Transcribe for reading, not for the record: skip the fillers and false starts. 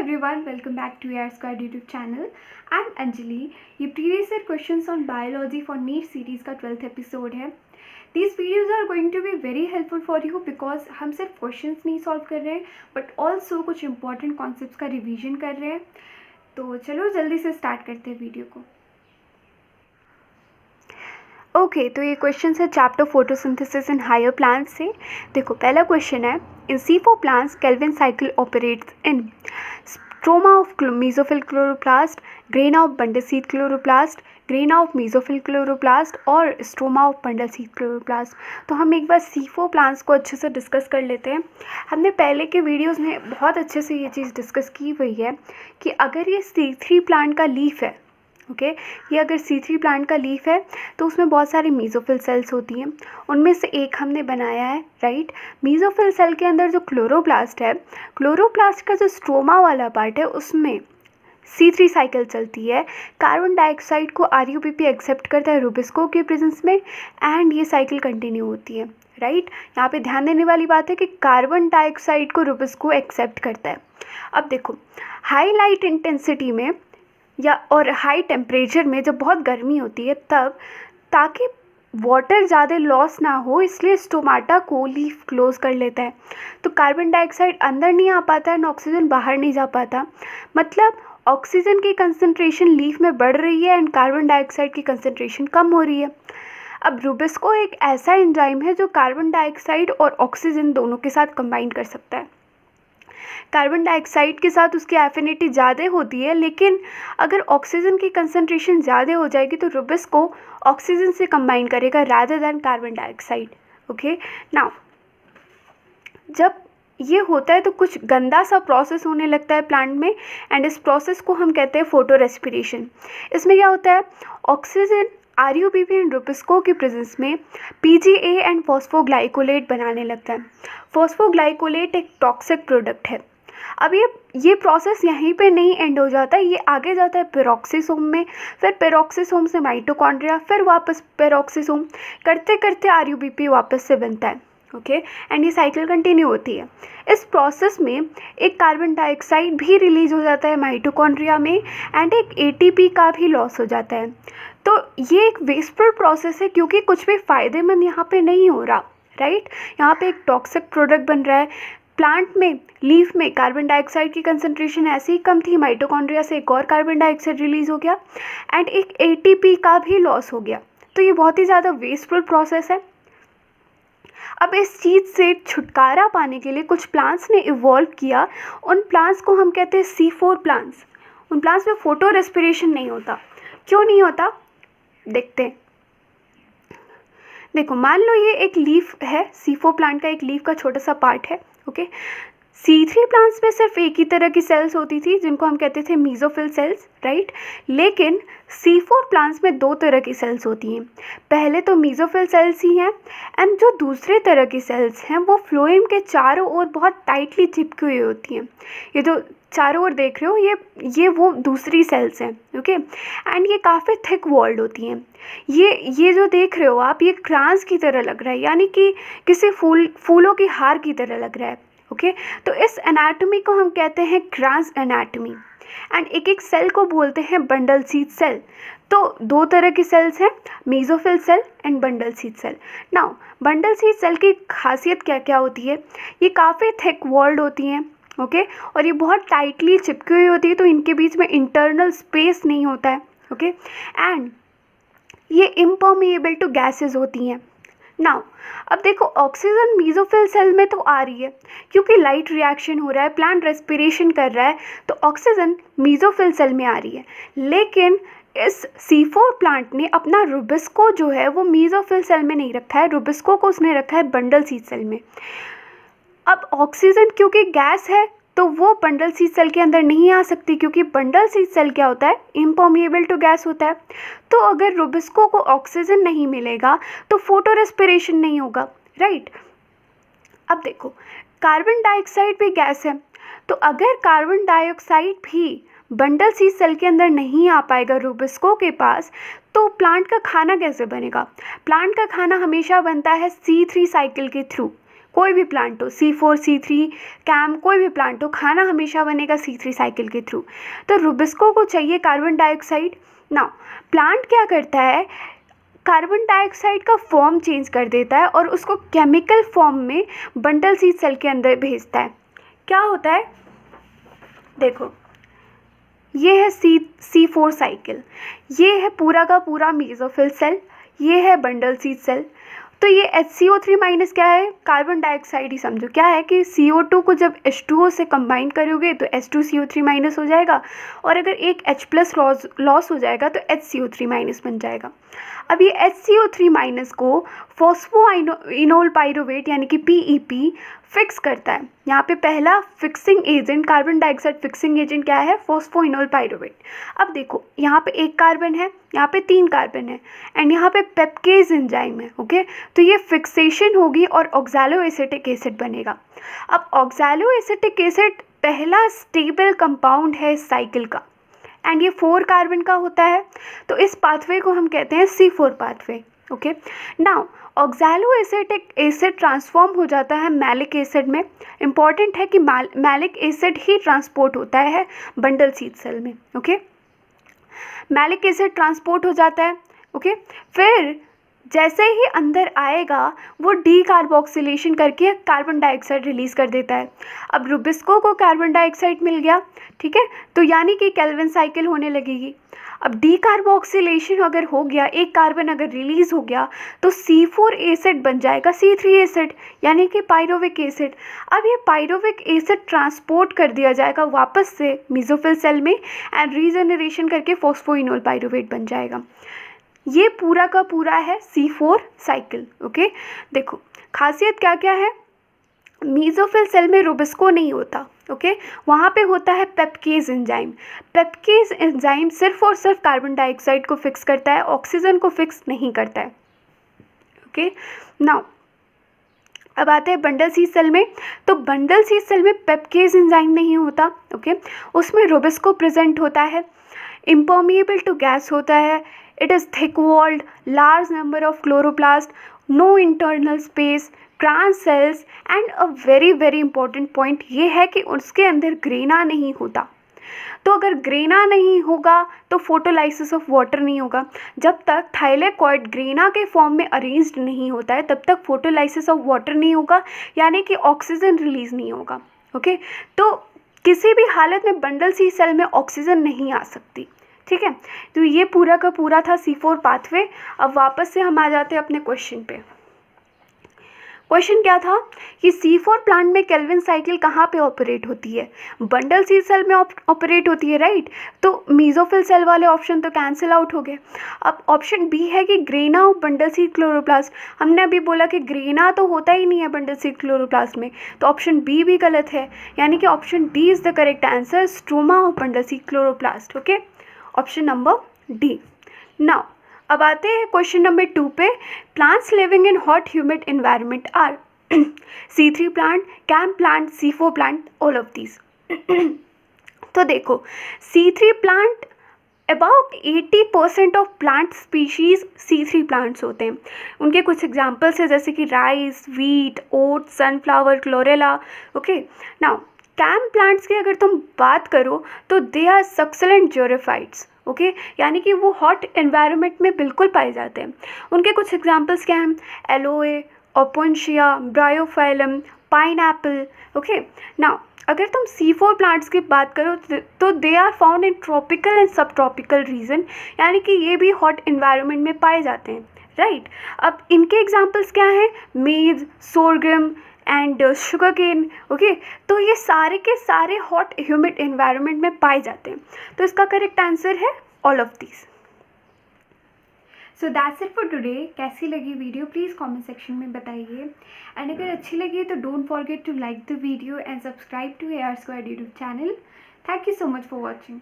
everyone, welcome back to AR Squad YouTube channel. I'm Anjali. ये previous year questions on biology for NEET series का 12th episode है. These videos are going to be very helpful for you because हम सिर्फ questions नहीं solve कर रहे हैं but also कुछ important concepts का revision कर रहे हैं. तो चलो जल्दी से start करते हैं वीडियो को. ओके तो ये क्वेश्चन है chapter photosynthesis in higher plants से. देखो पहला क्वेश्चन है, in C4 plants Calvin cycle operates in stroma of mesophyll chloroplast, grain of bundle sheath chloroplast, grain of mesophyll chloroplast और stroma of bundle sheath chloroplast. तो हम एक बार C4 plants को अच्छे से डिस्कस कर लेते हैं. हमने पहले के वीडियोस में बहुत अच्छे से ये चीज़ डिस्कस की हुई है कि अगर ये C3 प्लांट का लीफ है, ये अगर C3 प्लांट का लीफ है तो उसमें बहुत सारी मेसोफिल सेल्स होती हैं. उनमें से एक हमने बनाया है, राइट. मेसोफिल सेल के अंदर जो क्लोरोप्लास्ट है, क्लोरोप्लास्ट का जो स्ट्रोमा वाला पार्ट है उसमें C3 साइकिल चलती है. कार्बन डाइऑक्साइड को RUBP एक्सेप्ट करता है रुबिस्को के प्रेजेंस में एंड ये साइकिल कंटिन्यू होती है, राइट. यहाँ पे ध्यान देने वाली बात है कि कार्बन डाइऑक्साइड को रुबिस्को एक्सेप्ट करता है. अब देखो हाई लाइट इंटेंसिटी में और हाई टेम्परेचर में जब बहुत गर्मी होती है तब, ताकि वाटर ज़्यादा लॉस ना हो इसलिए स्टोमाटा को लीफ क्लोज कर लेता है. तो कार्बन डाइऑक्साइड अंदर नहीं आ पाता है और ऑक्सीजन बाहर नहीं जा पाता. मतलब ऑक्सीजन की कंसंट्रेशन लीफ में बढ़ रही है एंड कार्बन डाइऑक्साइड की कंसंट्रेशन कम हो रही है. अब रुबिस्को एक ऐसा एंजाइम है जो कार्बन डाइऑक्साइड और ऑक्सीजन दोनों के साथ कंबाइन कर सकता है. कार्बन डाइऑक्साइड के साथ उसकी एफिनिटी ज़्यादा होती है, लेकिन अगर ऑक्सीजन की कंसंट्रेशन ज़्यादा हो जाएगी तो रुबिस्को ऑक्सीजन से कंबाइन करेगा rather than carbon dioxide. Okay now जब ये होता है तो कुछ गंदा सा प्रोसेस होने लगता है प्लांट में एंड इस प्रोसेस को हम कहते हैं फोटो रेस्पिरेशन. इसमें क्या होता है, ऑक्सीजन RUBP एंड रुबिस्को के प्रेजेंस में PGA एंड फॉस्फोग्लाइकोलेट बनाने लगता है. फॉस्फोग्लाइकोलेट एक टॉक्सिक प्रोडक्ट है. अब ये प्रोसेस यहीं पे नहीं एंड हो जाता है, ये आगे जाता है पेरोक्सिसोम में, फिर पेरोक्सिसोम से माइटोकॉन्ड्रिया, फिर वापस पेरोक्सिसोम, करते करते RUBP वापस से बनता है. ओके एंड ये साइकिल कंटिन्यू होती है. इस प्रोसेस में एक कार्बन डाइऑक्साइड भी रिलीज हो जाता है माइटोकॉन्ड्रिया में एंड एक ATP का भी लॉस हो जाता है. तो ये एक वेस्टफुल प्रोसेस है क्योंकि कुछ भी फ़ायदेमंद यहाँ पे नहीं हो रहा, राइट. यहाँ पे एक टॉक्सिक प्रोडक्ट बन रहा है. प्लांट में लीफ में कार्बन डाइऑक्साइड की कंसंट्रेशन ऐसे ही कम थी, माइटोकॉन्ड्रिया से एक और कार्बन डाइऑक्साइड रिलीज़ हो गया एंड एक ATP का भी लॉस हो गया. तो ये बहुत ही ज़्यादा वेस्टफुल प्रोसेस है. अब इस चीज़ से छुटकारा पाने के लिए कुछ प्लांट्स ने इवॉल्व किया. उन प्लांट्स को हम कहते हैं C4 प्लांट्स. उन प्लांट्स में फोटो रेस्पिरेशन नहीं होता. क्यों नहीं होता देखते हैं. देखो मान लो ये एक लीफ है, C4 प्लांट का एक लीफ का छोटा सा पार्ट है. ओके C3 प्लांट्स में सिर्फ एक ही तरह की सेल्स होती थी जिनको हम कहते थे मेसोफिल सेल्स, राइट. लेकिन C4 प्लांट्स में दो तरह की सेल्स होती हैं. पहले तो मेसोफिल सेल्स ही हैं एंड जो दूसरे तरह की सेल्स हैं वो फ्लोएम के चारों ओर बहुत टाइटली चिपकी हुई होती हैं. ये जो चारों ओर देख रहे हो ये वो दूसरी सेल्स हैं. ओके एंड ये काफ़ी थिक वॉल्ड होती हैं. ये जो देख रहे हो आप, ये क्रांस की तरह लग रहा है, यानी कि किसी फूलों की हार की तरह लग रहा है. ओके तो इस एनाटॉमी को हम कहते हैं क्रांस एनाटॉमी एंड एक एक सेल को बोलते हैं बंडल सीड सेल. तो दो तरह की सेल्स हैं, mesophyll cell and bundle sheath cell. Now bundle sheath cell की खासियत क्या क्या होती है, ये काफ़ी थिक वॉल्ड होती हैं. ओके और ये बहुत टाइटली चिपकी हुई होती है, तो इनके बीच में इंटरनल स्पेस नहीं होता है. ओके एंड ये इम्पर्मिएबल टू गैसेस होती हैं. नाउ अब देखो ऑक्सीजन मेसोफिल सेल में तो आ रही है क्योंकि लाइट रिएक्शन हो रहा है, प्लांट रेस्पिरेशन कर रहा है, तो ऑक्सीजन मेसोफिल सेल में आ रही है. लेकिन इस C4 प्लांट ने अपना रुबिस्को जो है वो मेसोफिल सेल में नहीं रखा है, रुबिस्को को उसने रखा है बंडल सीड सेल में. अब ऑक्सीजन क्योंकि गैस है तो वो बंडल सीड सेल के अंदर नहीं आ सकती क्योंकि बंडल सीड सेल क्या होता है, इम्पर्मिएबल टू गैस होता है. तो अगर रुबिस्को को ऑक्सीजन नहीं मिलेगा तो फोटो रेस्पिरेशन नहीं होगा, राइट. अब देखो कार्बन डाइऑक्साइड भी गैस है, तो अगर कार्बन डाइऑक्साइड भी बंडल सीड सेल के अंदर नहीं आ पाएगा रुबिस्को के पास, तो प्लांट का खाना कैसे बनेगा. प्लांट का खाना हमेशा बनता है C3 साइकिल के थ्रू. कोई भी प्लांट हो, C4, C3, कैम, कोई भी प्लांट हो, खाना हमेशा बनेगा C3 साइकिल के थ्रू। तो रुबिस्को को चाहिए कार्बन डाइऑक्साइड। नाउ प्लांट क्या करता है, कार्बन डाइऑक्साइड का फॉर्म चेंज कर देता है और उसको केमिकल फॉर्म में बंडल सीड सेल के अंदर भेजता है। क्या होता है, देखो ये है C4 साइकिल, ये है पूरा का पूरा मेसोफिल सेल, ये है बंडल सीड सेल। तो ये HCO3 माइनस क्या है, कार्बन डाइऑक्साइड ही समझो। क्या है कि CO2 को जब H2O से कंबाइन करोगे तो H2CO3 माइनस हो जाएगा, और अगर एक H प्लस लॉस हो जाएगा तो HCO3 माइनस बन जाएगा। अब ये HCO3 माइनस को फॉस्फोइनोल पाइरोवेट यानी कि PEP फिक्स करता है। यहाँ पे पहला fixing agent, carbon dioxide fixing agent क्या है, फॉस्फोइनोल पाइरोवेट। अब देखो यहाँ पे एक कार्बन है, यहाँ पे 3 कार्बन है, एंड यहाँ पे पेप्केज एंजाइम है। ओके, तो ये फिक्सेशन होगी और ऑक्सैलो एसिटिक एसिड बनेगा। अब ऑक्सैलो एसिटिक एसिड पहला स्टेबल कंपाउंड है इस साइकिल का, एंड ये 4 कार्बन का होता है। तो इस पाथवे को हम कहते हैं C4 pathway. Okay, now oxalo acetic acid transform हो जाता है मैलिक एसिड में। इंपॉर्टेंट है कि मैलिक एसिड ही ट्रांसपोर्ट होता है बंडल सीड सेल में। ओके, मैलिक एसिड ट्रांसपोर्ट हो जाता है। ओके, फिर जैसे ही अंदर आएगा वो डीकार्बोक्सिलेशन करके कार्बन डाइऑक्साइड रिलीज़ कर देता है। अब रुबिस्को को कार्बन डाइऑक्साइड मिल गया, ठीक है, तो यानी कि केल्विन साइकिल होने लगेगी। अब डीकार्बोक्सिलेशन अगर हो गया, एक कार्बन अगर रिलीज़ हो गया तो C4 एसिड बन जाएगा C3 एसिड यानी कि पाइरोविक एसिड। अब ये पाइरोविक एसिड ट्रांसपोर्ट कर दिया जाएगा वापस से मेसोफिल सेल में, एंड रीजनरेशन करके फॉस्फोइनोल पाइरोवेट बन जाएगा। ये पूरा का पूरा है C4 साइकिल। ओके, देखो खासियत क्या क्या है, मेसोफिल सेल में रुबिस्को नहीं होता। ओके, वहाँ पे होता है पेप्केज एंजाइम। पेप्केज एंजाइम सिर्फ और सिर्फ कार्बन डाइऑक्साइड को फिक्स करता है, ऑक्सीजन को फिक्स नहीं करता है। ओके, नाउ अब आते हैं बंडल सीड सेल में। तो बंडल सीड सेल में पेप्केज एंजाइम नहीं होता। ओके, उसमें रुबिस्को प्रेजेंट होता है, इम्पर्मिएबल टू गैस होता है, it is thick walled, large number of chloroplast, no internal space, trans cells, and a very very important point ये है कि उसके अंदर ग्रेना नहीं होता। तो अगर ग्रेना नहीं होगा तो फोटोलाइसिस ऑफ वाटर नहीं होगा। जब तक थाइलेकॉइड ग्रेना के फॉर्म में अरेंज्ड नहीं होता है तब तक फोटोलाइसिस ऑफ वाटर नहीं होगा, यानी कि ऑक्सीजन रिलीज नहीं होगा। ओके, तो किसी भी हालत में बंडल सी सेल में ऑक्सीजन नहीं आ सकती। ठीक है, तो ये पूरा का पूरा था C4 पाथवे। अब वापस से हम आ जाते हैं अपने क्वेश्चन पे। क्वेश्चन क्या था कि C4 प्लांट में केल्विन साइकिल कहाँ पे ऑपरेट होती है, बंडल सीड सेल में ऑपरेट होती है, राइट। तो मेसोफिल सेल वाले ऑप्शन तो कैंसिल आउट हो गए। अब ऑप्शन बी है कि grana of bundle sheath chloroplast. हमने अभी बोला कि ग्रेना तो होता ही नहीं है बंडल सीड क्लोरोप्लास्ट में, तो ऑप्शन बी भी गलत है, यानी कि option D is the correct answer, stroma of bundle sheath chloroplast. Okay, option number D. Now अब आते हैं क्वेश्चन नंबर 2 पे। Plants living in hot humid environment are C3 plant, CAM plant, C4 plant, all of these. तो देखो C3 plant about 80% of plant species C3 plants होते हैं। उनके कुछ एग्जाम्पल्स है जैसे कि rice, wheat, oat, sunflower, chlorella. Okay, now cam plants की अगर तुम बात करो तो दे आर सक्सेलेंट ज्योरेफाइट्स। ओके, यानी कि वो हॉट एनवायरनमेंट में बिल्कुल पाए जाते हैं। उनके कुछ एग्जांपल्स क्या हैं, aloe, opuntia, bryophyllum, pineapple. Okay, now अगर तुम C4 प्लांट्स की बात करो तो they are found in tropical and subtropical region, यानी कि ये भी हॉट एनवायरनमेंट में पाए जाते हैं, राइट। अब इनके एग्जांपल्स क्या हैं, maize, sorghum and sugarcane. Okay, तो ये सारे के सारे हॉट ह्यूमिड एनवायरनमेंट में पाए जाते हैं, तो इसका करेक्ट आंसर है all of these. So that's it for today. कैसी लगी वीडियो प्लीज़ कमेंट सेक्शन में बताइए, एंड अगर अच्छी लगी तो don't forget to like the video and subscribe to AR Squared YouTube channel. Thank you so much for watching.